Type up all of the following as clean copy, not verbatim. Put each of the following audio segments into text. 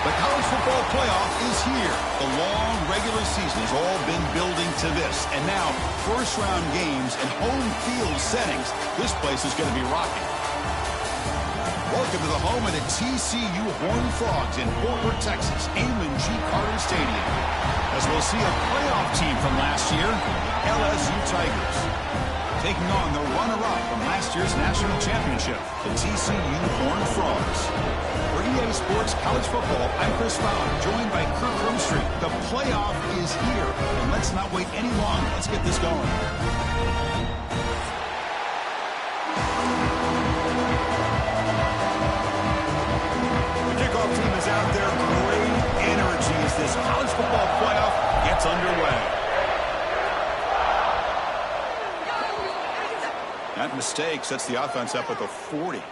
The college football playoff is here. The long regular season has all been building to this. And now, first-round games and home field settings. This place is going to be rocking. Welcome to the home of the TCU Horned Frogs in Fort Worth, Texas, Amon G. Carter Stadium. As we'll see a playoff team from last year, LSU Tigers, taking on the runner-up from last year's national championship, the TCU Horned Frogs. For EA Sports College Football, I'm Chris Fowler, joined by Kirk Roomstreet. The playoff is here, and let's not wait any longer. Let's get this going. The kickoff team is out there. Great energy as this college football playoff gets underway. That mistake sets the offense up at the 40.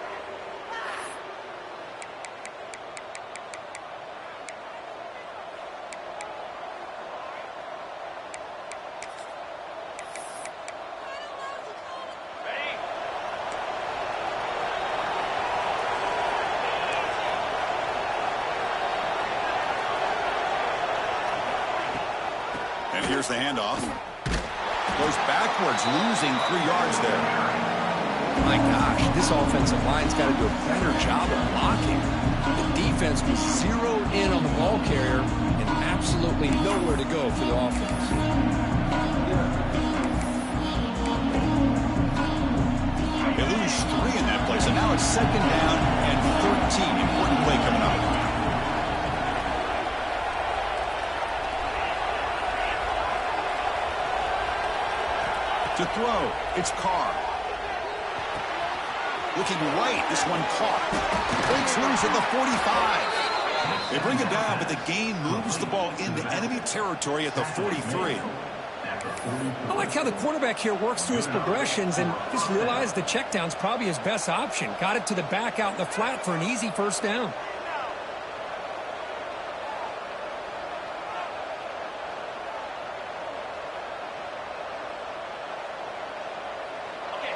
And here's the handoff. Goes backwards, losing 3 yards there. My gosh, this offensive line's got to do a better job of blocking. The defense was zeroed in on the ball carrier and absolutely nowhere to go for the offense. They lose 3 in that play, so now it's 2nd down and 13. Important play coming up. To throw, it's Carr. Looking right, this one caught. Breaks loose at the 45. They bring it down, but the gain moves the ball into enemy territory at the 43. I like how the quarterback here works through his progressions and just realized the check down's probably his best option. Got it to the back out in the flat for an easy first down.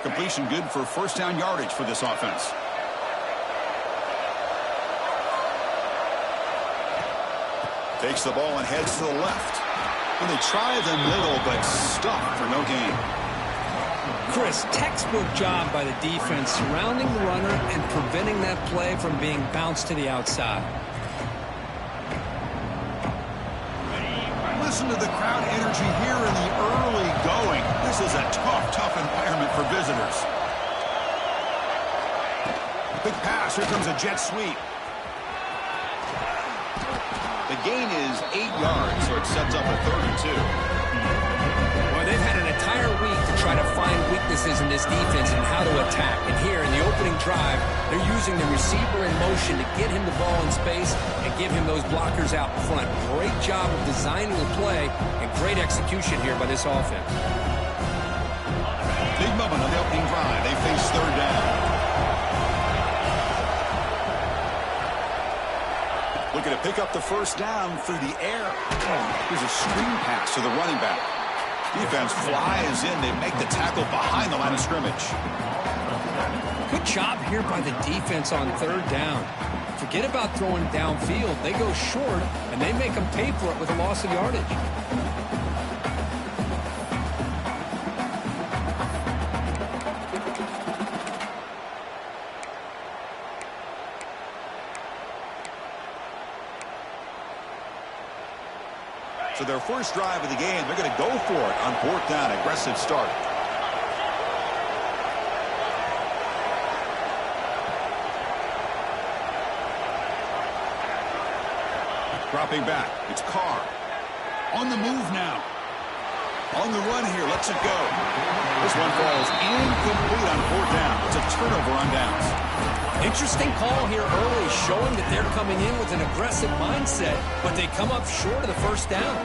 Completion good for first down yardage for this offense. Takes the ball and heads to the left. And they try the middle, but stuffed for no gain. Chris, textbook job by the defense surrounding the runner and preventing that play from being bounced to the outside. Listen to the crowd energy here in the early going. This is a tough environment for visitors. Big pass. Here comes a jet sweep. The gain is 8 yards, so it sets up a 32. Well, they've had an entire week to try to find weaknesses in this defense and how to attack. And here in the opening drive, they're using the receiver in motion to get him the ball in space and give him those blockers out front. Great job of designing the play and great execution here by this offense. Big moment on the opening drive. They face third down. Looking to pick up the first down through the air. Here's a screen pass to the running back. Defense flies in. They make the tackle behind the line of scrimmage. Good job here by the defense on third down. Forget about throwing downfield. They go short, and they make them pay for it with a loss of yardage. So their first drive of the game, they're going to go for it on fourth down. Aggressive start. Dropping back. It's Carr. On the move now. On the run here. Lets it go. This one falls incomplete on fourth down. It's a turnover on downs. Interesting call here early, showing that they're coming in with an aggressive mindset, but they come up short of the first down.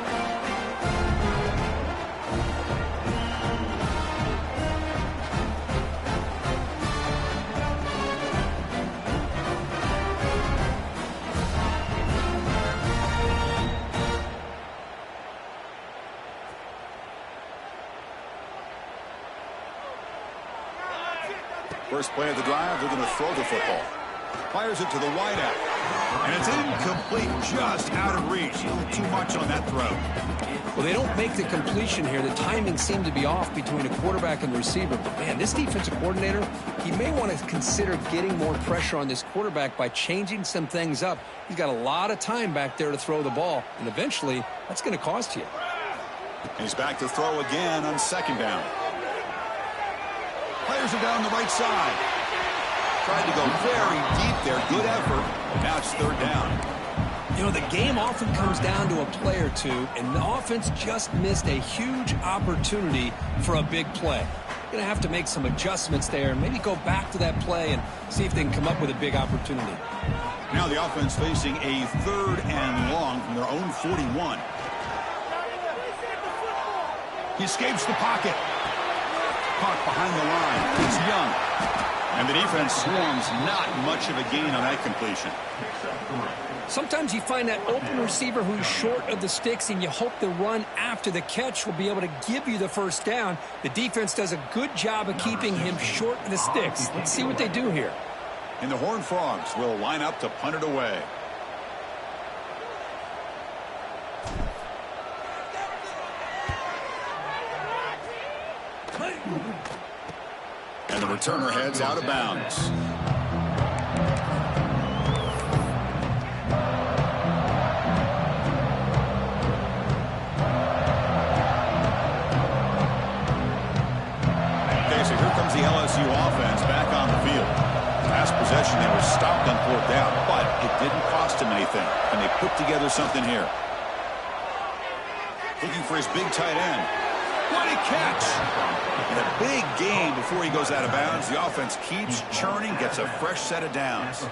First play of the drive, they're going to throw the football. Fires it to the wideout. And it's incomplete, just out of reach. A little too much on that throw. Well, they don't make the completion here. The timing seemed to be off between a quarterback and the receiver. But, man, this defensive coordinator, he may want to consider getting more pressure on this quarterback by changing some things up. He's got a lot of time back there to throw the ball. And eventually, that's going to cost you. He's back to throw again on second down. Fires it down the right side. Tried to go very deep there. Good effort. Now it's third down. You know, the game often comes down to a play or two, and the offense just missed a huge opportunity for a big play. You're going to have to make some adjustments there and maybe go back to that play and see if they can come up with a big opportunity. Now the offense facing a third and long from their own 41. He escapes the pocket. Caught behind the line. It's Young. And the defense swarms, not much of a gain on that completion. Sometimes you find that open receiver who's short of the sticks, and you hope the run after the catch will be able to give you the first down. The defense does a good job of keeping him short of the sticks. Let's see what they do here. And the Horned Frogs will line up to punt it away. And the returner heads out of bounds. Okay, so here comes the LSU offense back on the field. Last possession, they were stopped on fourth down, but it didn't cost them anything. And they put together something here. Looking for his big tight end. What a catch! And a big gain before he goes out of bounds. The offense keeps churning, gets a fresh set of downs.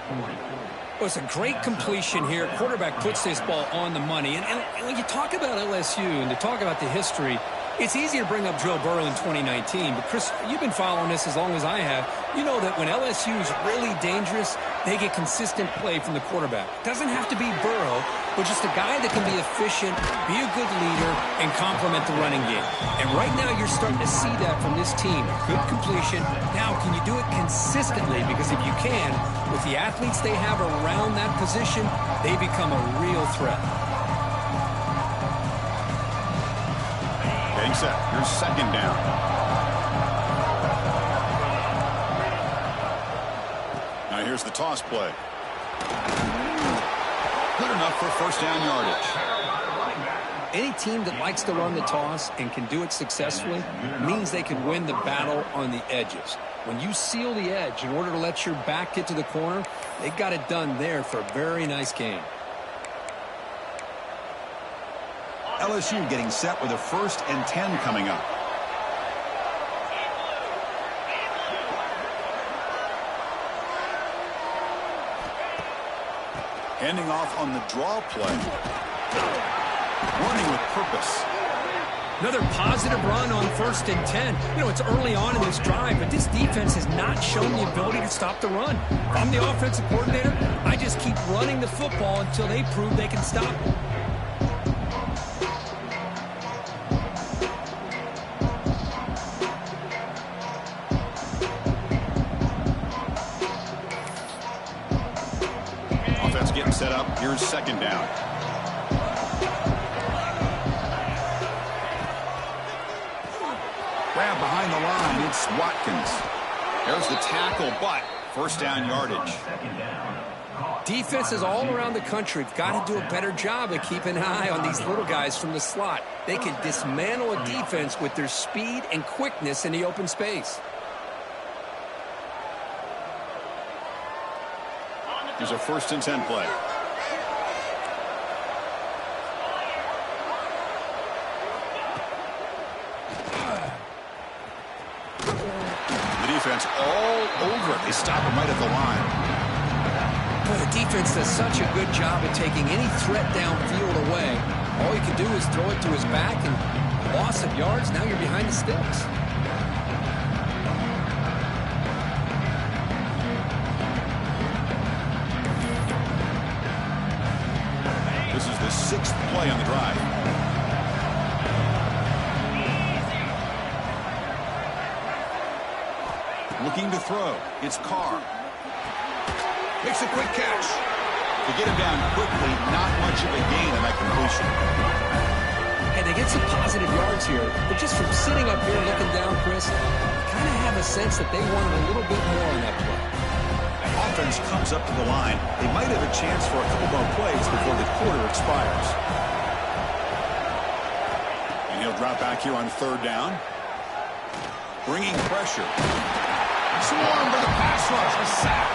Well, it's a great completion here. Quarterback puts this ball on the money. And when you talk about LSU and to talk about the history, It's easy to bring up Joe Burrow in 2019, but Chris, you've been following this as long as I have. You know that when LSU is really dangerous, they get consistent play from the quarterback. Doesn't have to be Burrow, but just a guy that can be efficient, be a good leader, and complement the running game. And right now you're starting to see that from this team. Good completion. Now, can you do it consistently? Because if you can, with the athletes they have around that position, they become a real threat. Getting set. Here's second down. Now here's the toss play. Good enough for first down yardage. Any team that likes to run the toss and can do it successfully means they can win the battle on the edges. When you seal the edge in order to let your back get to the corner, they got it done there for a very nice game. LSU getting set with a 1st and 10 coming up. Handing off on the draw play. Running with purpose. Another positive run on 1st and 10. You know, it's early on in this drive, but this defense has not shown the ability to stop the run. If I'm the offensive coordinator, I just keep running the football until they prove they can stop it. Getting set up. Here's second down. Grab behind the line. It's Watkins. There's the tackle, but first down yardage. Defenses all around the country have got to do a better job of keeping an eye on these little guys from the slot. They can dismantle a defense with their speed and quickness in the open space. Here's a 1st and 10 play. The defense all over it. They stop him right at the line. Boy, the defense does such a good job at taking any threat downfield away. All you can do is throw it to his back, and loss of yards, now you're behind the sticks. This is the 6th play on the drive. Looking to throw. It's Carr. Makes a quick catch. To get him down quickly, not much of a gain on that completion. And they get some positive yards here, but just from sitting up here looking down, Chris, you kind of have a sense that they wanted a little bit more on that play. Offense comes up to the line. They might have a chance for a couple more plays before the quarter expires. And he'll drop back here on 3rd down. Bringing pressure. Swarm for the pass rush. A sack.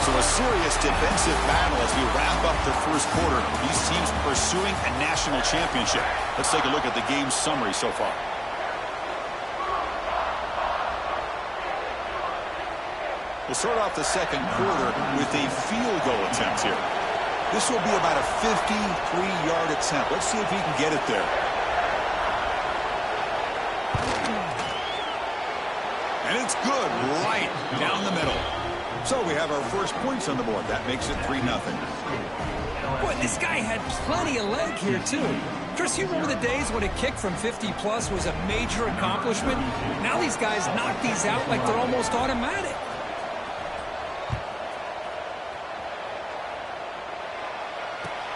So a serious defensive battle as we wrap up the 1st quarter. These teams pursuing a national championship. Let's take a look at the game summary so far. We'll start off the 2nd quarter with a field goal attempt here. This will be about a 53-yard attempt. Let's see if he can get it there. And it's good right down the middle. So we have our first points on the board. That makes it 3-0. Boy, this guy had plenty of leg here, too. Chris, you remember the days when a kick from 50-plus was a major accomplishment? Now these guys knock these out like they're almost automatic.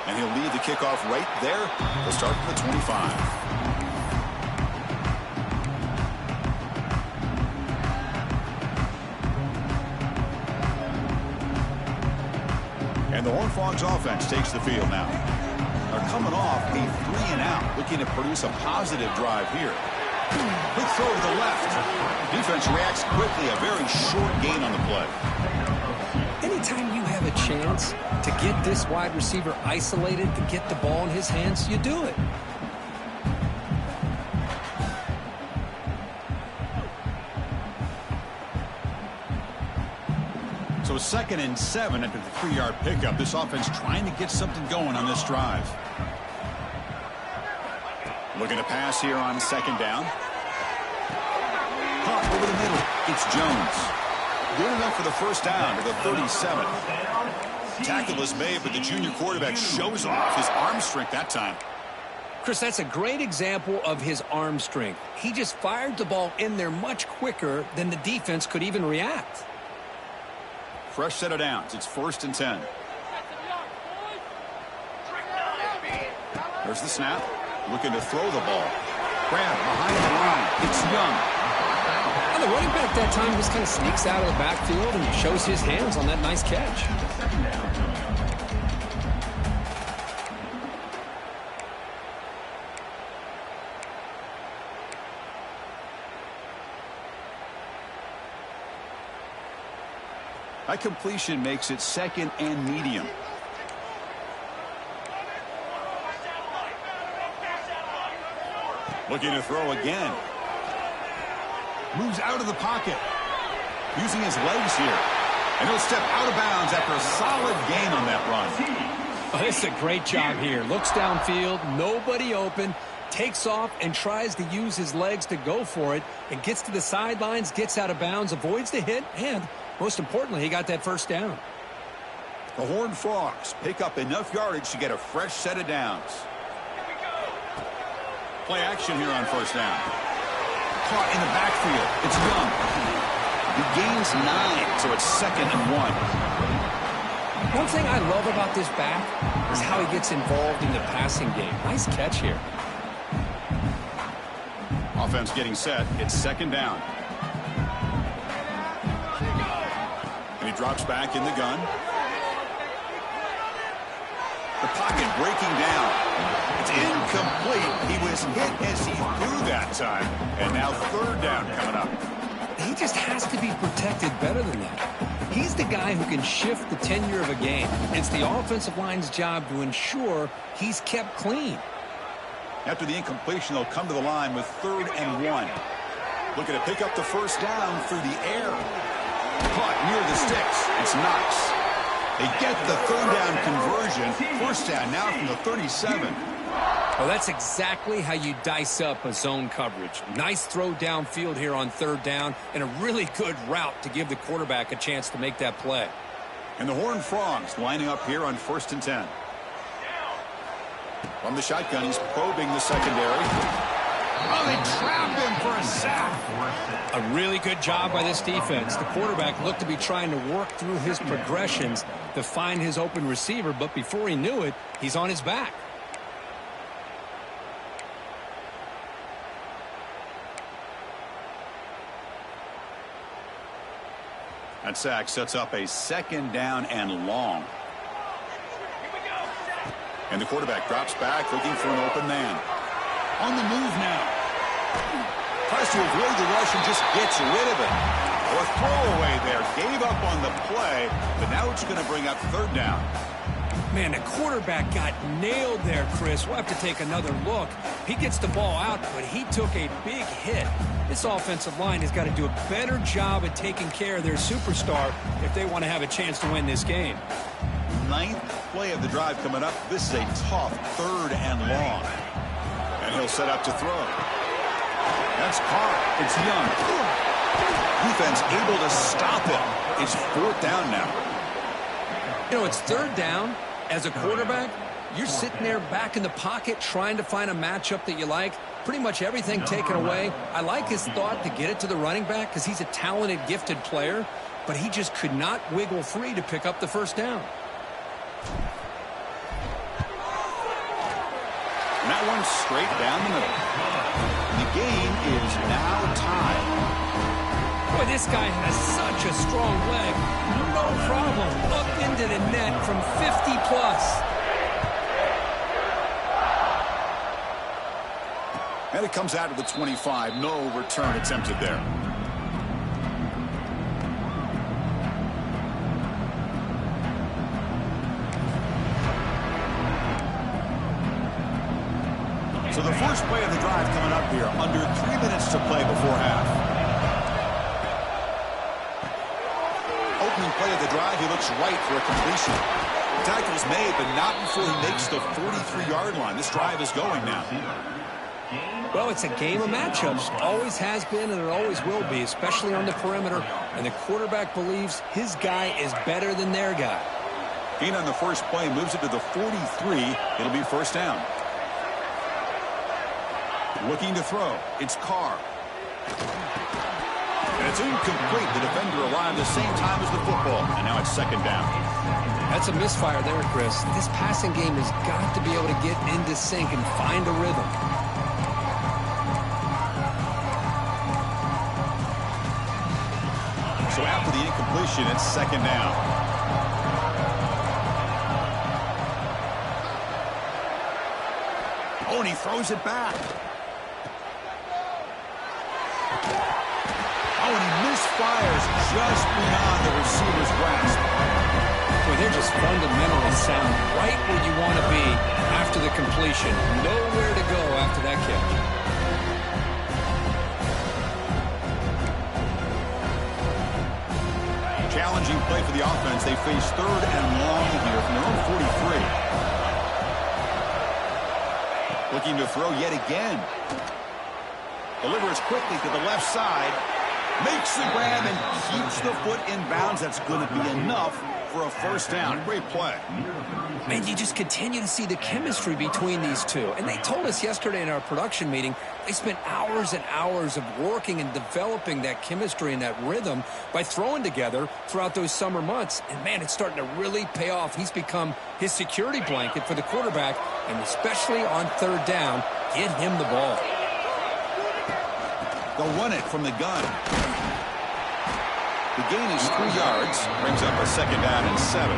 And he'll lead the kickoff right there. They'll start from the 25. And the Horned Frogs offense takes the field now. They're coming off a 3-and-out, looking to produce a positive drive here. Quick throw to the left. Defense reacts quickly, a very short gain on the play. Anytime you have a chance to get this wide receiver isolated, to get the ball in his hands, you do it. So 2nd and 7 after the 3-yard pickup. This offense trying to get something going on this drive. Looking to pass here on second down. Caught over the middle. It's Jones. Good enough for the first down to the 37. Tackle is made, but the junior quarterback shows off his arm strength that time. Chris, that's a great example of his arm strength. He just fired the ball in there much quicker than the defense could even react. Fresh set of downs. It's 1st and 10. There's the snap. Looking to throw the ball. Grab behind the line. It's Young. And the running back that time just kind of sneaks out of the backfield and shows his hands on that nice catch. That completion makes it 2nd and medium. Looking to throw again. Moves out of the pocket. Using his legs here. And he'll step out of bounds after a solid gain on that run. Oh, this is a great job here. Looks downfield, nobody open, takes off and tries to use his legs to go for it. And gets to the sidelines, gets out of bounds, avoids the hit, and most importantly, he got that first down. The Horned Frogs pick up enough yardage to get a fresh set of downs. Play action here on first down. Caught in the backfield. It's Young. He gains 9, so it's 2nd and 1. One thing I love about this back is how he gets involved in the passing game. Nice catch here. Offense getting set. It's 2nd down. And he drops back in the gun. The pocket breaking down. It's incomplete. He was hit as he threw that time. And now 3rd down coming up. He just has to be protected better than that. He's the guy who can shift the tenure of a game. It's the offensive line's job to ensure he's kept clean. After the incompletion, they'll come to the line with 3rd and 1. Looking to pick up the first down through the air. Caught near the sticks. It's Knox. They get the 3rd down conversion. First down now from the 37. Well, that's exactly how you dice up a zone coverage. Nice throw downfield here on 3rd down and a really good route to give the quarterback a chance to make that play. And the Horned Frogs lining up here on 1st and 10. From the shotgun, he's probing the secondary. Oh, they trap him for a sack. A really good job by this defense. The quarterback looked to be trying to work through his progressions to find his open receiver, but before he knew it, he's on his back. That sack sets up a 2nd down and long. And the quarterback drops back looking for an open man. On the move now. Tries to avoid the rush and just gets rid of it. A throwaway there. Gave up on the play, but now it's going to bring up 3rd down. Man, the quarterback got nailed there, Chris. We'll have to take another look. He gets the ball out, but he took a big hit. This offensive line has got to do a better job at taking care of their superstar if they want to have a chance to win this game. 9th play of the drive coming up. This is a tough 3rd and long. And he'll set up to throw. That's caught. It's Young. Defense able to stop it. It's 4th down now. You know, it's 3rd down. As a quarterback, you're sitting there back in the pocket trying to find a matchup that you like. Pretty much everything taken away. I like his thought to get it to the running back because he's a talented, gifted player, but he just could not wiggle free to pick up the first down. And that one's straight down the middle. The game is now tied. Boy, this guy has such a strong leg. No problem. Up into the net from 50 plus. And it comes out of the 25. No return attempted there. So the first play of the drive coming up here. Under 3 minutes to play before half. Opening play of the drive, he looks right for a completion. The tackle's made, but not before he makes the 43-yard line. This drive is going now. Well, it's a game of matchups. Always has been and it always will be, especially on the perimeter. And the quarterback believes his guy is better than their guy. Gain on the first play moves it to the 43. It'll be first down. Looking to throw. It's Carr. And it's incomplete. The defender arrived the same time as the football. And now it's second down. That's a misfire there, Chris. This passing game has got to be able to get into sync and find a rhythm. So after the incompletion, it's second down. Oh, and he throws it back. Oh, and he misfires just beyond the receiver's grasp. Boy, they're just fundamentally sound, right where you want to be after the completion. Nowhere to go after that catch. Challenging play for the offense. They face third and long here from their own 43. Looking to throw yet again. Delivers quickly to the left side. Makes the grab and keeps the foot in bounds. That's going to be enough for a first down. Great play. And you just continue to see the chemistry between these two. And they told us yesterday in our production meeting, they spent hours and hours of working and developing that chemistry and that rhythm by throwing together throughout those summer months. And, man, it's starting to really pay off. He's become his security blanket for the quarterback, and especially on third down, get him the ball. They'll run it from the gun. The gain is 3 yards. Brings up a second down and 7.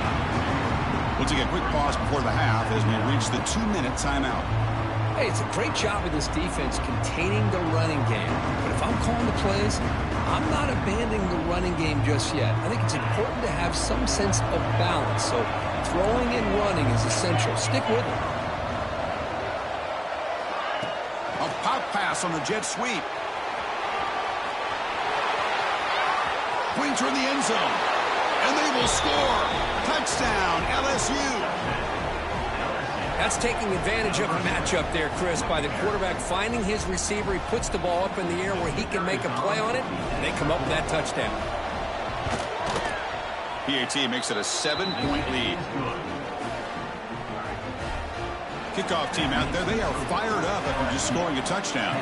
We'll take a quick pause before the half as we reach the 2-minute timeout. Hey, it's a great job of this defense containing the running game. But if I'm calling the plays, I'm not abandoning the running game just yet. I think it's important to have some sense of balance. So throwing and running is essential. Stick with it. A pop pass on the jet sweep. Pointer in the end zone. And they will score. Touchdown, LSU. That's taking advantage of a matchup there, Chris, by the quarterback finding his receiver. He puts the ball up in the air where he can make a play on it, and they come up with that touchdown. PAT makes it a 7-point lead. Kickoff team out there, they are fired up after just scoring a touchdown.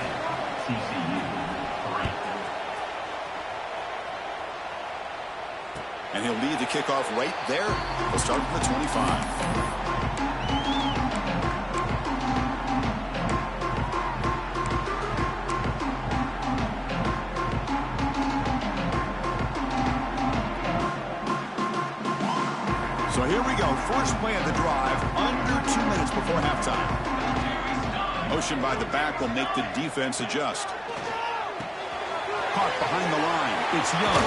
And he'll lead the kickoff right there. We'll start from the 25. So here we go. First play of the drive, under 2 minutes before halftime. Motion by the back will make the defense adjust. Caught behind the line. It's Young.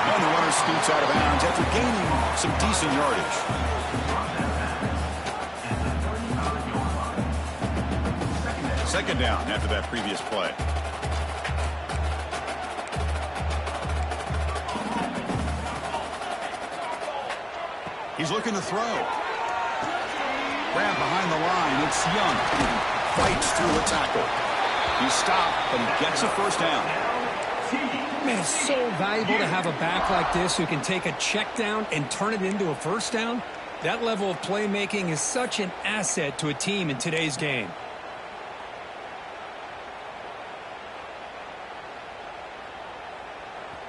And the runner scoots out of bounds after gaining some decent yardage. Second down after that previous play. He's looking to throw. Grab behind the line. It's Young. Fights through a tackle. He's stopped, but he gets a first down. Man, it's so valuable to have a back like this who can take a check down and turn it into a first down. That level of playmaking is such an asset to a team in today's game.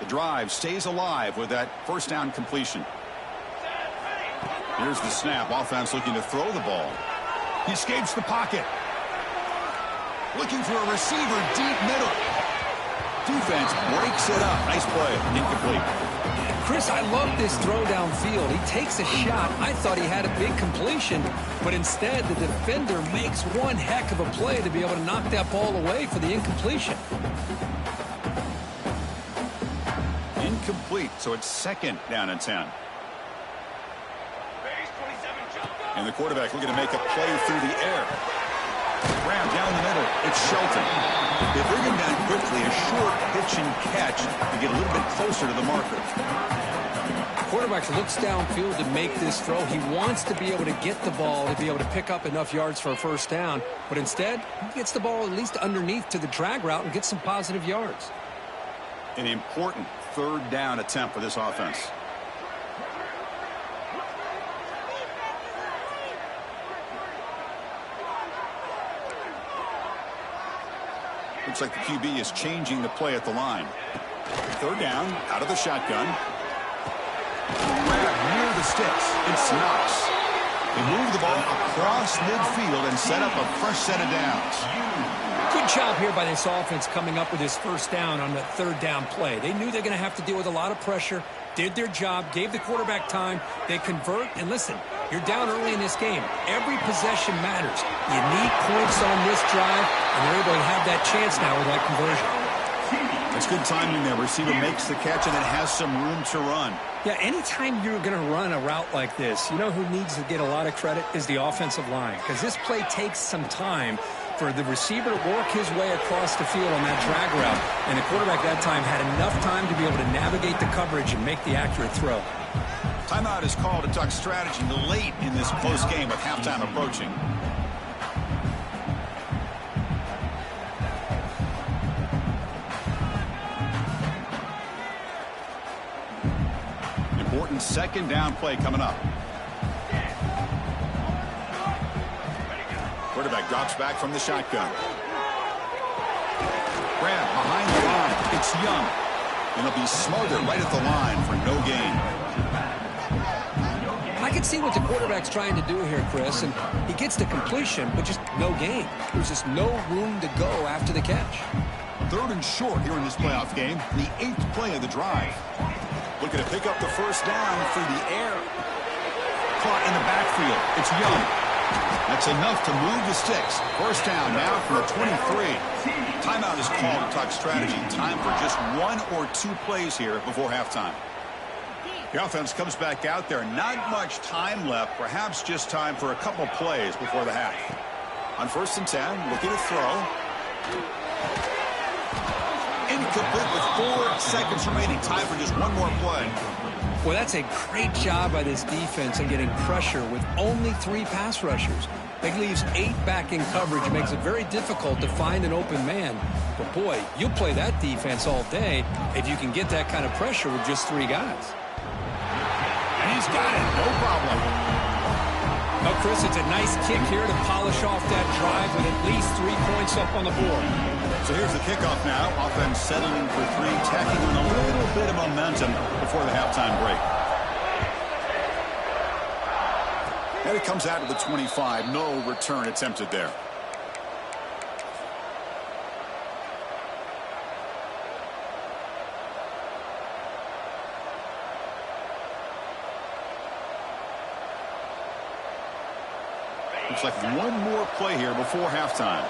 The drive stays alive with that first down completion. Here's the snap. Offense looking to throw the ball. He escapes the pocket. Looking for a receiver deep middle. Defense breaks it up. Nice play. Incomplete. Chris, I love this throw downfield. He takes a shot. I thought he had a big completion, but instead the defender makes one heck of a play to be able to knock that ball away for the incompletion. Incomplete, so it's second down and 10. And the quarterback looking to make a play through the air. Grab down the middle. It's Shelton. They bring him down quickly. A short pitch and catch to get a little bit closer to the marker. quarterback looks downfield to make this throw. He wants to be able to get the ball to be able to pick up enough yards for a first down. But instead, he gets the ball at least underneath to the drag route and gets some positive yards. An important third down attempt for this offense. Looks like the QB is changing the play at the line. Third down, out of the shotgun. Grab near the sticks. It's Knox. They move the ball across midfield and set up a fresh set of downs. Good job here by this offense coming up with this first down on the third down play. They knew they're going to have to deal with a lot of pressure, did their job, gave the quarterback time. They convert, and listen, you're down early in this game. Every possession matters. You need points on this drive, and they're able to have that chance now with that conversion. It's good timing there. Receiver makes the catch, and it has some room to run. Yeah, anytime you're going to run a route like this, you know who needs to get a lot of credit is the offensive line, because this play takes some time for the receiver to work his way across the field on that drag route, and the quarterback that time had enough time to be able to navigate the coverage and make the accurate throw. Timeout is called to talk strategy late in this close game with halftime approaching. Important second down play coming up. Quarterback drops back from the shotgun. Grab behind the line. It's Young. And he'll be smothered right at the line for no gain. I can see what the quarterback's trying to do here, Chris, and he gets the completion, but just no gain. There's just no room to go after the catch. Third and short here in this playoff game, the 8th play of the drive. Looking to pick up the first down through the air. Caught in the backfield. It's Young. That's enough to move the sticks. First down now from the 23. Timeout is called to talk strategy. Time for just 1 or 2 plays here before halftime. The offense comes back out there. Not much time left. Perhaps just time for a couple plays before the half. On 1st and 10, looking to throw. Incomplete with 4 seconds remaining. Time for just 1 more play. Well, that's a great job by this defense in getting pressure with only 3 pass rushers. That leaves 8 back in coverage. It makes it very difficult to find an open man. But, boy, you'll play that defense all day if you can get that kind of pressure with just 3 guys. And he's got it. No problem. Well, Chris, it's a nice kick here to polish off that drive with at least 3 points up on the board. So here's the kickoff now. Offense settling for 3, tacking on a little bit of momentum before the halftime break. And it comes out to the 25. No return attempted there. Looks like 1 more play here before halftime.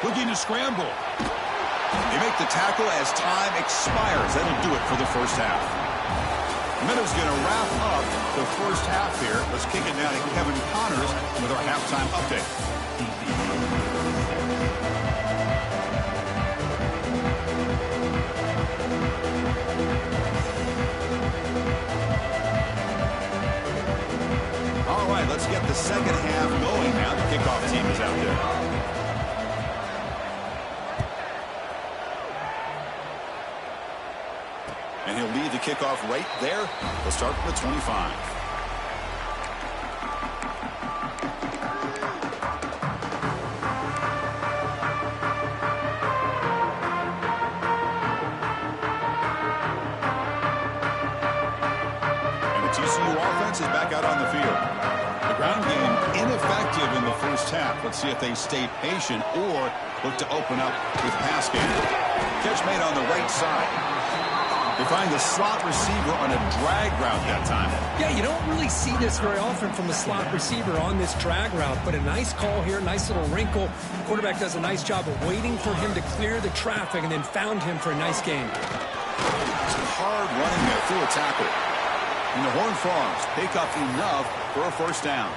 Looking to scramble. They make the tackle as time expires. That'll do it for the first half. Meadow's going to wrap up the first half here. Let's kick it down to Kevin Connors with our halftime update. All right, let's get the second half going now. The kickoff team is out there. And he'll lead the kickoff right there. We'll start from the 25. And the TCU offense is back out on the field. The ground game ineffective in the first half. Let's see if they stay patient or look to open up with pass game. Catch made on the right side. They find the slot receiver on a drag route that time. Yeah, you don't really see this very often from a slot receiver on this drag route, but a nice call here, nice little wrinkle. The quarterback does a nice job of waiting for him to clear the traffic and then found him for a nice gain. Some hard running there through a tackle. And the Horned Frogs pick up enough for a first down.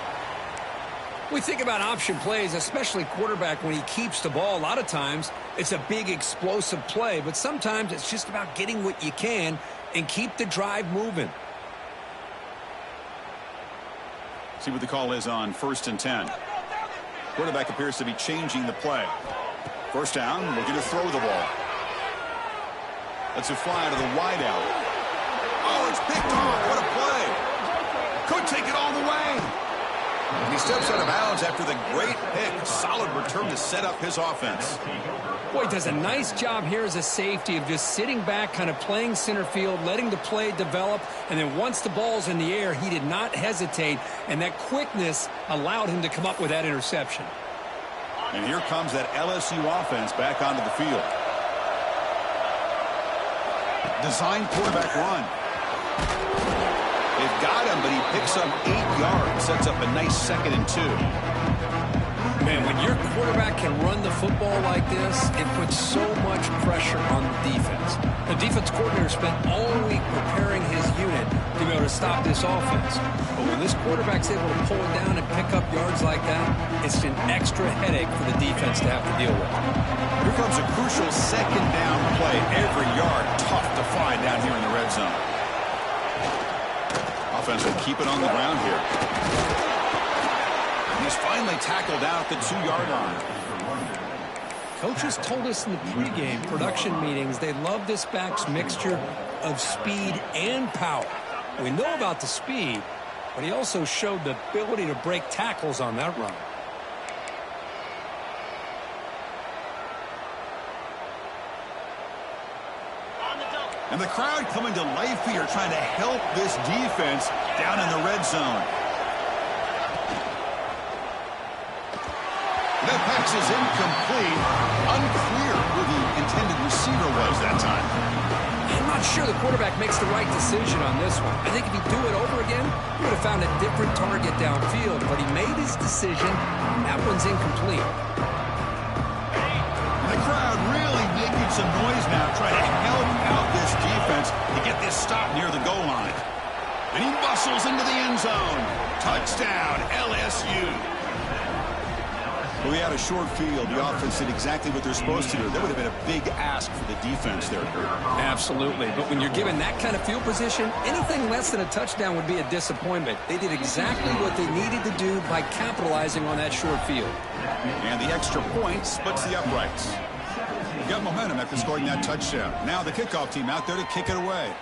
We think about option plays, especially quarterback when he keeps the ball. A lot of times it's a big explosive play, but sometimes it's just about getting what you can and keep the drive moving. See what the call is on 1st and 10. Quarterback appears to be changing the play. First down, looking to throw the ball. Let's it fly to the wideout. Oh, it's picked off. What a play. Could take it all the way. And he steps out of bounds after the great pick. Solid return to set up his offense. Boy, does a nice job here as a safety of just sitting back, kind of playing center field, letting the play develop, and then once the ball's in the air, he did not hesitate, and that quickness allowed him to come up with that interception. And here comes that LSU offense back onto the field. Design quarterback run. They've got him, but he picks up 8 yards, sets up a nice 2nd and 2. Man, when your quarterback can run the football like this, it puts so much pressure on the defense. The defense coordinator spent all week preparing his unit to be able to stop this offense. But when this quarterback's able to pull it down and pick up yards like that, it's an extra headache for the defense to have to deal with. Here comes a crucial 2nd down play. Every yard tough to find down here in the red zone. Offense will keep it on the ground here. He's finally tackled out the 2-yard line. Coaches told us in the pregame production meetings they love this back's mixture of speed and power. We know about the speed, but he also showed the ability to break tackles on that run. And the crowd coming to life here, trying to help this defense down in the red zone. That pass is incomplete. Unclear who the intended receiver was that time. I'm not sure the quarterback makes the right decision on this one. I think if he'd do it over again, he would have found a different target downfield. But he made his decision, and that one's incomplete. The crowd really making some noise now, trying to help out this defense to get this stop near the goal line. And he bustles into the end zone. Touchdown, LSU. We had a short field. The offense did exactly what they're supposed to do. That would have been a big ask for the defense there, Kurt. Absolutely. But when you're given that kind of field position, anything less than a touchdown would be a disappointment. They did exactly what they needed to do by capitalizing on that short field. And the extra point splits the uprights. Got momentum after scoring that touchdown. Now the kickoff team out there to kick it away.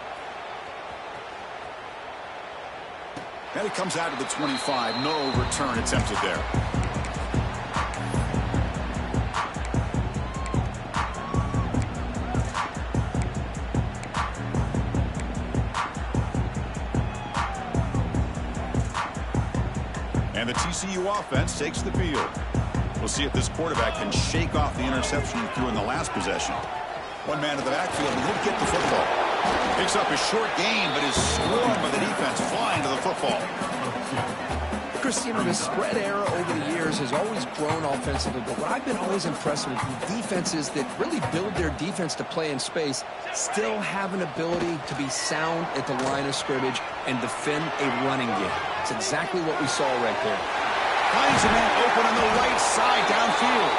And it comes out to the 25. No return attempted there. And the TCU offense takes the field. We'll see if this quarterback can shake off the interception he threw in the last possession. One man in the backfield, and he'll get the football. Picks up a short gain, but is swarmed by the defense flying to the football. Chris, you know, the spread era over the years has always grown offensively, but what I've been always impressed with defenses that really build their defense to play in space still have an ability to be sound at the line of scrimmage and defend a running game. It's exactly what we saw right there. Finds a man open on the right side downfield.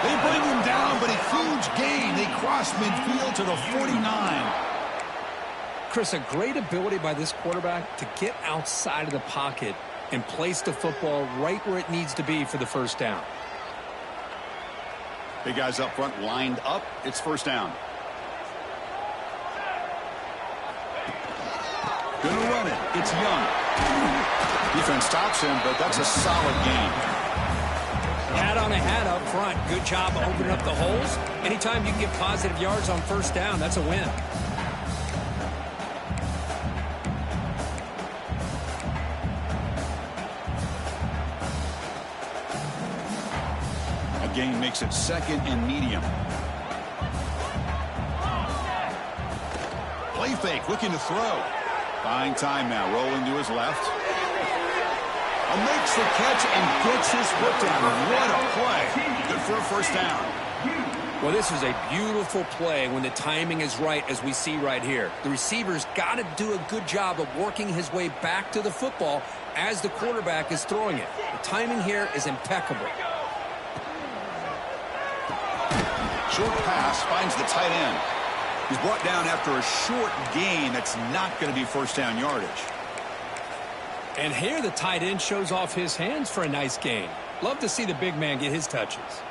They bring him down, but a huge gain. They cross midfield to the 49. Chris, a great ability by this quarterback to get outside of the pocket and place the football right where it needs to be for the first down. Big guys up front lined up. It's first down. Gonna run it. It's Young. Defense stops him, but that's a solid gain. Hat on a hat up front. Good job opening up the holes. Anytime you can get positive yards on first down, that's a win. A gain makes it 2nd and medium. Play fake, looking to throw. Buying time now, rolling to his left. Makes the catch and gets his foot down. What a play. Good for a first down. Well, this is a beautiful play when the timing is right, as we see right here. The receiver's got to do a good job of working his way back to the football as the quarterback is throwing it. The timing here is impeccable. Short pass finds the tight end. He's brought down after a short gain. That's not going to be first down yardage. And here the tight end shows off his hands for a nice gain. Love to see the big man get his touches.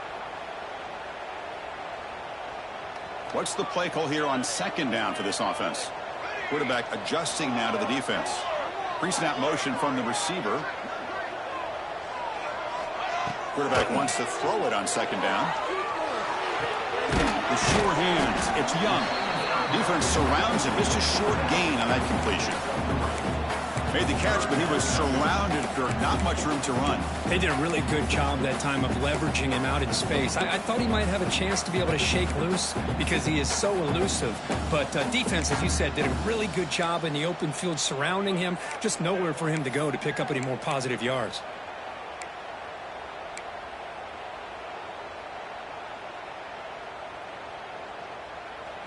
What's the play call here on second down for this offense? Quarterback adjusting now to the defense. Pre-snap motion from the receiver. Quarterback wants to throw it on second down. The sure hands. It's Young. Defense surrounds him. Just a short gain on that completion. Made the catch, but he was surrounded. There not much room to run. They did a really good job that time of leveraging him out in space. I thought he might have a chance to be able to shake loose because he is so elusive. But defense, as you said, did a really good job in the open field surrounding him. Just nowhere for him to go to pick up any more positive yards.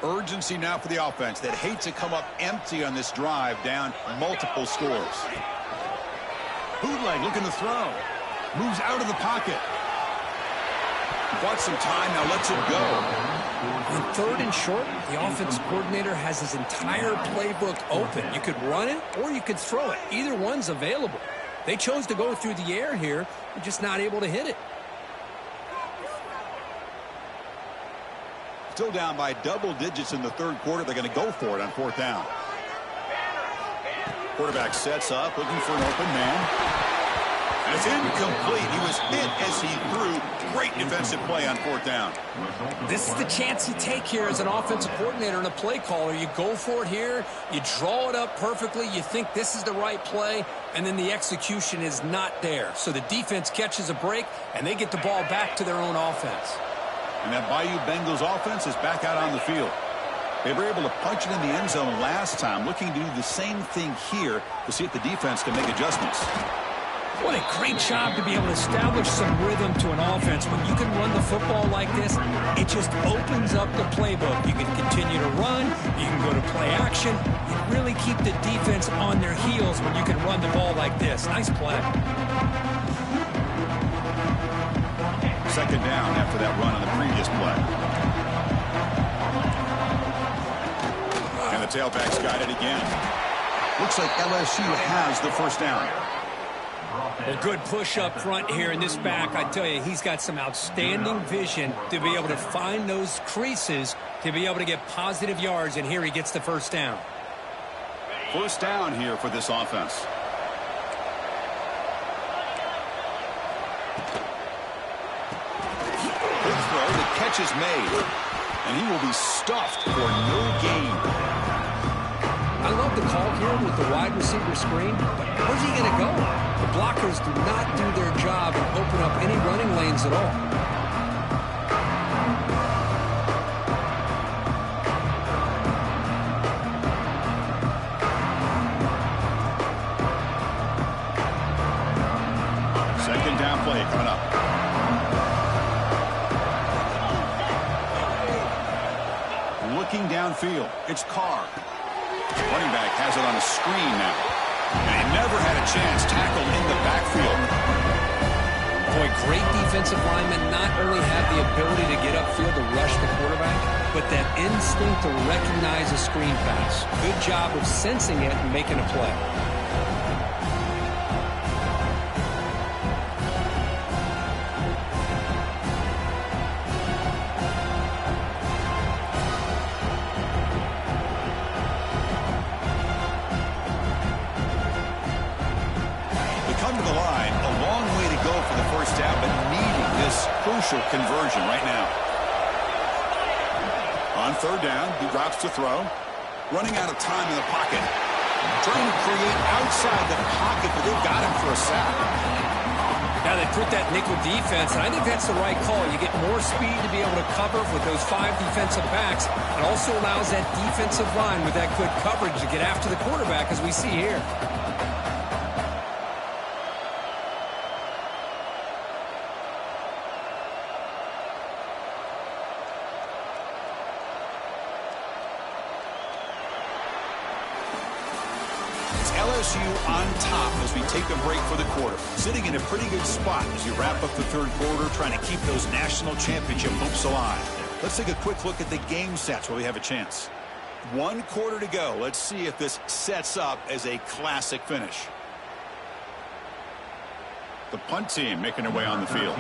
Urgency now for the offense that hate to come up empty on this drive, down multiple scores. Bootleg looking to throw. Moves out of the pocket. Got some time, now lets it go. On third and short, the offense coordinator has his entire playbook open. You could run it or you could throw it. Either one's available. They chose to go through the air here. They're just not able to hit it. Still down by double digits in the third quarter. They're going to go for it on fourth down. Quarterback sets up, looking for an open man. And it's incomplete. He was hit as he threw. Great defensive play on fourth down. This is the chance you take here as an offensive coordinator and a play caller. You go for it here. You draw it up perfectly. You think this is the right play, and then the execution is not there. So the defense catches a break, and they get the ball back to their own offense. And that Bayou Bengals offense is back out on the field. They were able to punch it in the end zone last time, looking to do the same thing here to see if the defense can make adjustments. What a great job to be able to establish some rhythm to an offense. When you can run the football like this, it just opens up the playbook. You can continue to run. You can go to play action. You really keep the defense on their heels when you can run the ball like this. Nice play. Second down after that run on the previous play. And the tailback's got it again. Looks like LSU has the first down. A good push up front here in this back. I tell you, he's got some outstanding vision to be able to find those creases to be able to get positive yards, and here he gets the first down. First down here for this offense. Good throw. The catch is made. And he will be stuffed for no gain. I love the call here with the wide receiver screen, but where's he going to go? The blockers do not do their job and open up any running lanes at all. Second down play coming up. Looking downfield, it's Carr. Running back has it on a screen now. And he never had a chance, tackled in the backfield. Boy, great defensive linemen not only have the ability to get upfield to rush the quarterback, but that instinct to recognize a screen pass. Good job of sensing it and making a play. Crucial conversion right now. On third down, he drops to throw. Running out of time in the pocket. Trying to create outside the pocket, but they've got him for a sack. Now they put that nickel defense, and I think that's the right call. You get more speed to be able to cover with those 5 defensive backs. It also allows that defensive line with that good coverage to get after the quarterback, as we see here. LSU on top as we take a break for the quarter. Sitting in a pretty good spot as you wrap up the third quarter, trying to keep those national championship hopes alive. Let's take a quick look at the game stats while we have a chance. 1 quarter to go. Let's see if this sets up as a classic finish. The punt team making their way on the field.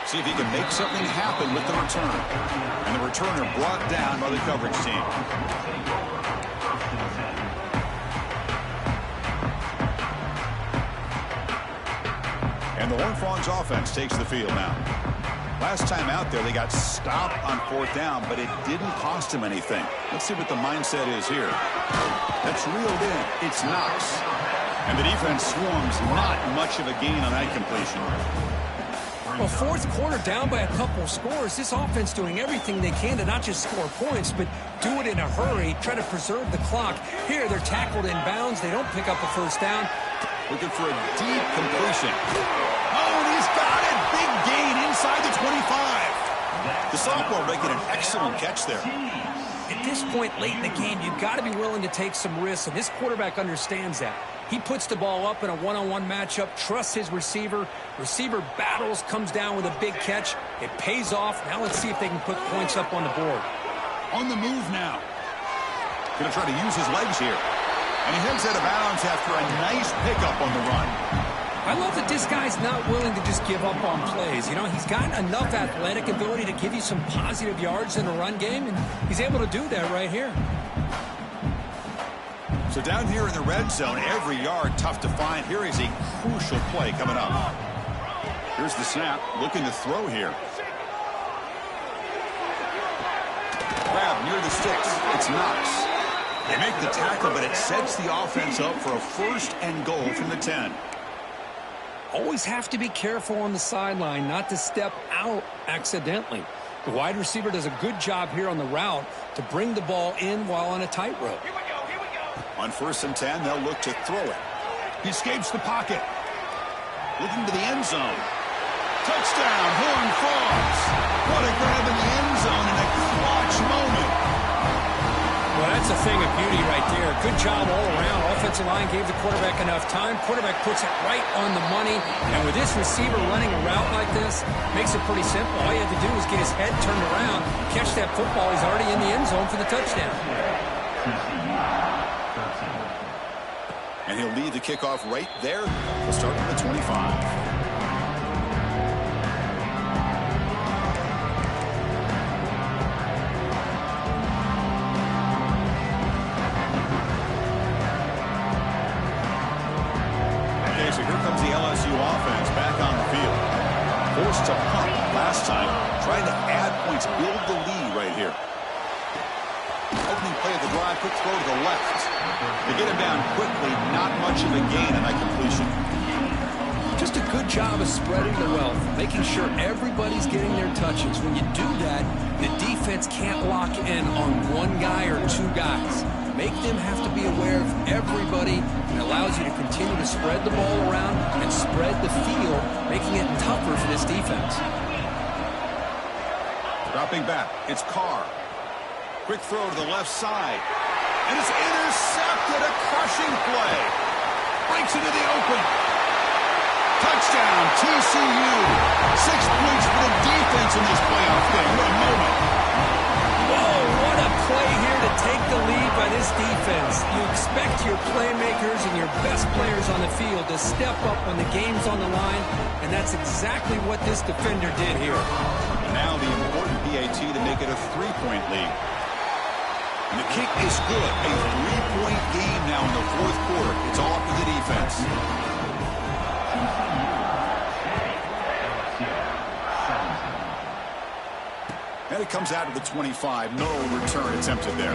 See if he can make something happen with the return. And the returner brought down by the coverage team. And the Horned Frogs offense takes the field now. Last time out there, they got stopped on 4th down, but it didn't cost them anything. Let's see what the mindset is here. That's reeled in. It's Knox. And the defense swarms. Not much of a gain on that completion. Well, 4th quarter down by a couple of scores. This offense doing everything they can to not just score points, but do it in a hurry, try to preserve the clock. Here, they're tackled in bounds. They don't pick up a 1st down. Looking for a deep completion. Oh, and he's got it. Big gain inside the 25. The sophomore making an excellent catch there. At this point late in the game, you've got to be willing to take some risks, and this quarterback understands that. He puts the ball up in a one-on-one matchup, trusts his receiver. Receiver battles, comes down with a big catch. It pays off. Now let's see if they can put points up on the board. On the move now. Going to try to use his legs here. And he heads out of bounds after a nice pickup on the run. I love that this guy's not willing to just give up on plays. You know, he's got enough athletic ability to give you some positive yards in a run game, and he's able to do that right here. So down here in the red zone, every yard tough to find. Here is a crucial play coming up. Here's the snap, looking to throw here. Grab near the sticks. It's Knox. They make the tackle, but it sets the offense up for a 1st and goal from the 10. Always have to be careful on the sideline not to step out accidentally. The wide receiver does a good job here on the route to bring the ball in while on a tightrope. On 1st and 10, they'll look to throw it. He escapes the pocket. Looking to the end zone. Touchdown, Horned Frogs. What a grab in the end zone in a clutch moment. Well, that's a thing of beauty right there. Good job all around. Offensive line gave the quarterback enough time. Quarterback puts it right on the money. And with this receiver running a route like this, makes it pretty simple. All you have to do is get his head turned around, catch that football. He's already in the end zone for the touchdown. And he'll lead the kickoff right there. We'll start from the 25. So here comes the LSU offense back on the field. Forced to punt last time. Trying to add points, build the lead right here. Opening play of the drive, quick throw to the left. They get him down quickly, not much of a gain on that completion. Just a good job of spreading the wealth, making sure everybody's getting their touches. When you do that, the defense can't lock in on one guy or 2 guys. Make them have to be aware of everybody, and allows you to continue to spread the ball around and spread the field, making it tougher for this defense. Dropping back, it's Carr. Quick throw to the left side. And it's intercepted, a crushing play. Breaks into the open. Touchdown, TCU. 6 points for the defense in this playoff game. What a moment. Whoa, what a play here to take the lead by this defense. You expect your playmakers and your best players on the field to step up when the game's on the line, and that's exactly what this defender did here. Now the important PAT to make it a 3-point lead. And the kick is good. A 3-point game now in the 4th quarter. It's all up to the defense. And it comes out of the 25. No return attempted there.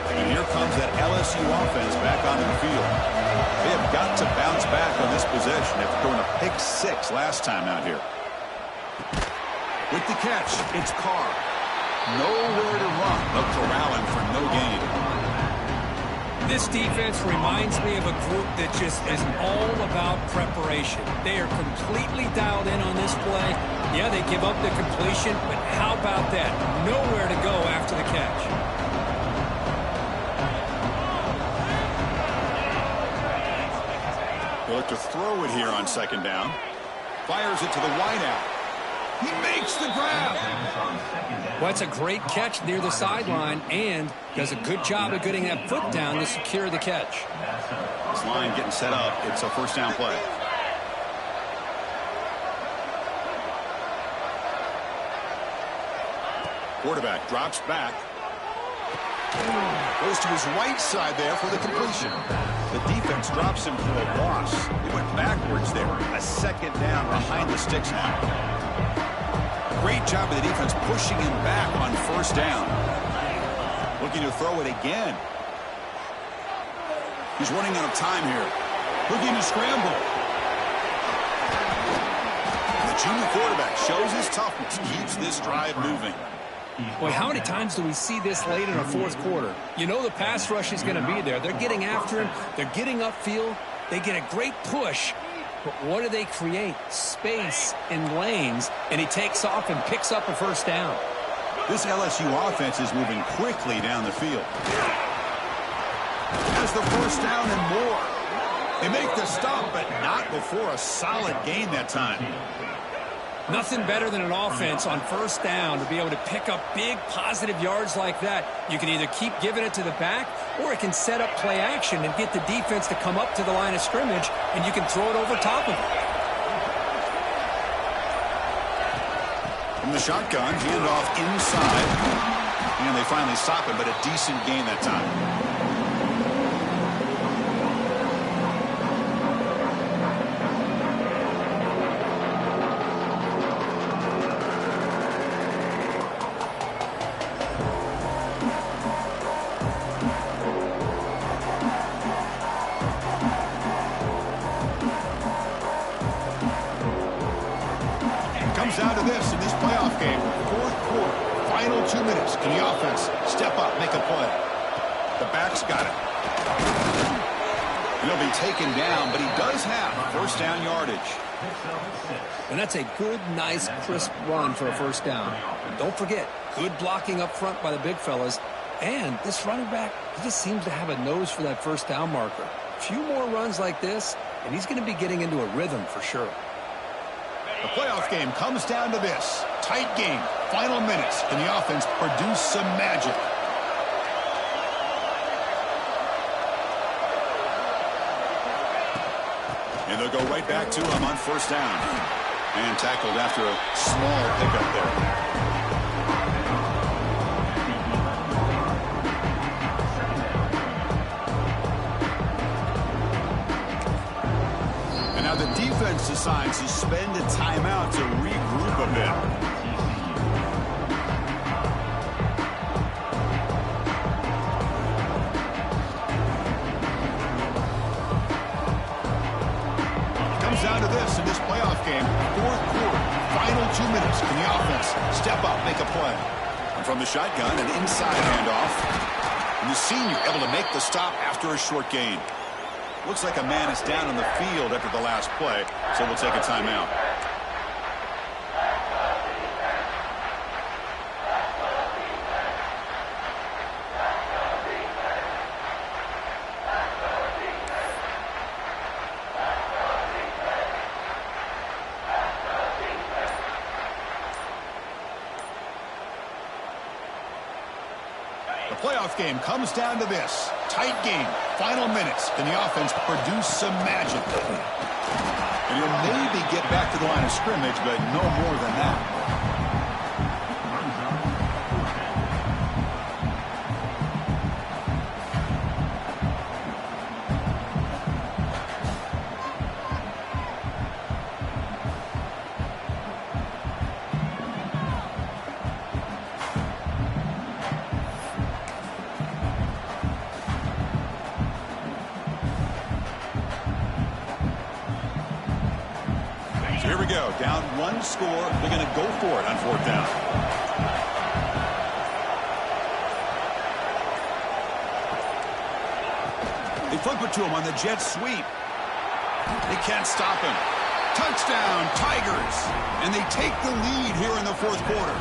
And here comes that LSU offense back onto the field. They have got to bounce back on this possession after throwing a pick 6 last time out here. With the catch, it's Carr. Nowhere to run. They'll corral him for no gain. This defense reminds me of a group that just is all about preparation. They are completely dialed in on this play. Yeah, they give up the completion, but how about that? Nowhere to go after the catch. He'll look to throw it here on second down. Fires it to the wideout. He makes the grab. Well, it's a great catch near the sideline and does a good job of getting that foot down to secure the catch. This line getting set up. It's a first down play. Quarterback drops back. Goes to his right side there for the completion. The defense drops him for a loss. He went backwards there. A second down behind the sticks now. Great job of the defense pushing him back on first down. Looking to throw it again. He's running out of time here. Looking to scramble. The junior quarterback shows his toughness, keeps this drive moving. Boy, how many times do we see this late in a fourth quarter? You know the pass rush is going to be there. They're getting after him. They're getting upfield. They get a great push. But what do they create? Space in lanes, and he takes off and picks up a first down. This LSU offense is moving quickly down the field. Has the first down and more. They make the stop, but not before a solid gain that time. Nothing better than an offense on first down to be able to pick up big positive yards like that. You can either keep giving it to the back, or it can set up play action and get the defense to come up to the line of scrimmage, and you can throw it over top of it. From the shotgun, handoff inside. And they finally stop it, but a decent gain that time. Down to this in this playoff game. Fourth quarter, final 2 minutes. Can the offense step up, make a play? The back's got it. He'll be taken down, but he does have first down yardage. And that's a good, nice, crisp run for a first down. Don't forget, good blocking up front by the big fellas. And this running back, he just seems to have a nose for that first down marker. A few more runs like this, and he's going to be getting into a rhythm for sure. The playoff game comes down to this. Tight game. Final minutes. Can the offense produce some magic? And they'll go right back to him on first down. And tackled after a small pickup there. The defense decides to spend a timeout to regroup a bit. Comes down to this in this playoff game. Fourth quarter, final 2 minutes. Can the offense step up, make a play? And from the shotgun, an inside handoff. And the senior able to make the stop after a short gain. Looks like a man is down on the field after the last play, so we'll take a timeout. The playoff game comes down to this. Tight game. Final minutes. Can the offense produce some magic? And he'll maybe get back to the line of scrimmage, but no more than that. Here we go. Down one score. They're going to go for it on fourth down. They flip it to him on the jet sweep. They can't stop him. Touchdown, Tigers. And they take the lead here in the fourth quarter.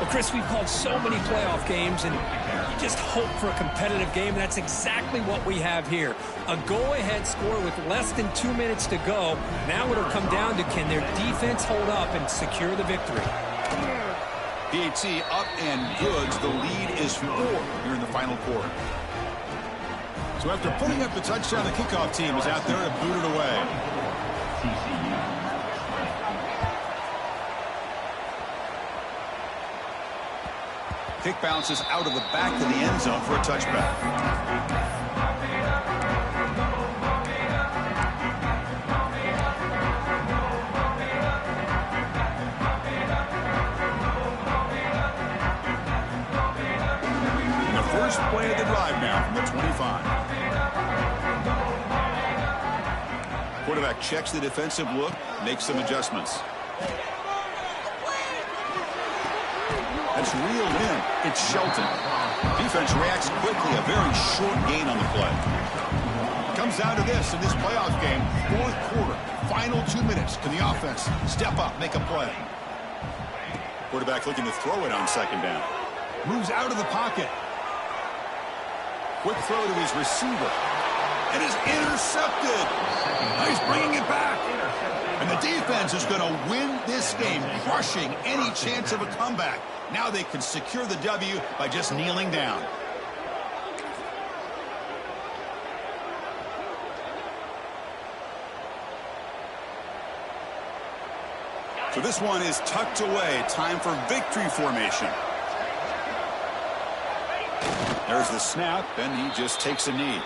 Well, Chris, we've called so many playoff games, and you just hope for a competitive game, and that's exactly what we have here. A go-ahead score with less than 2 minutes to go. Now it'll come down to, can their defense hold up and secure the victory? PAT up and good. The lead is 4 here in the final quarter. So after putting up the touchdown, the kickoff team is out there to boot it away. Kick bounces out of the back of the end zone for a touchback. The first play of the drive now from the 25. Quarterback checks the defensive look, makes some adjustments. That's reeled in. It's Shelton. Defense reacts quickly. A very short gain on the play. Comes down to this in this playoff game. Fourth quarter. Final 2 minutes. Can the offense step up, make a play? Quarterback looking to throw it on second down. Moves out of the pocket. Quick throw to his receiver. It is intercepted. He's bringing it back. And the defense is going to win this game, crushing any chance of a comeback. Now they can secure the W by just kneeling down. So this one is tucked away. Time for victory formation. There's the snap, and he just takes a knee.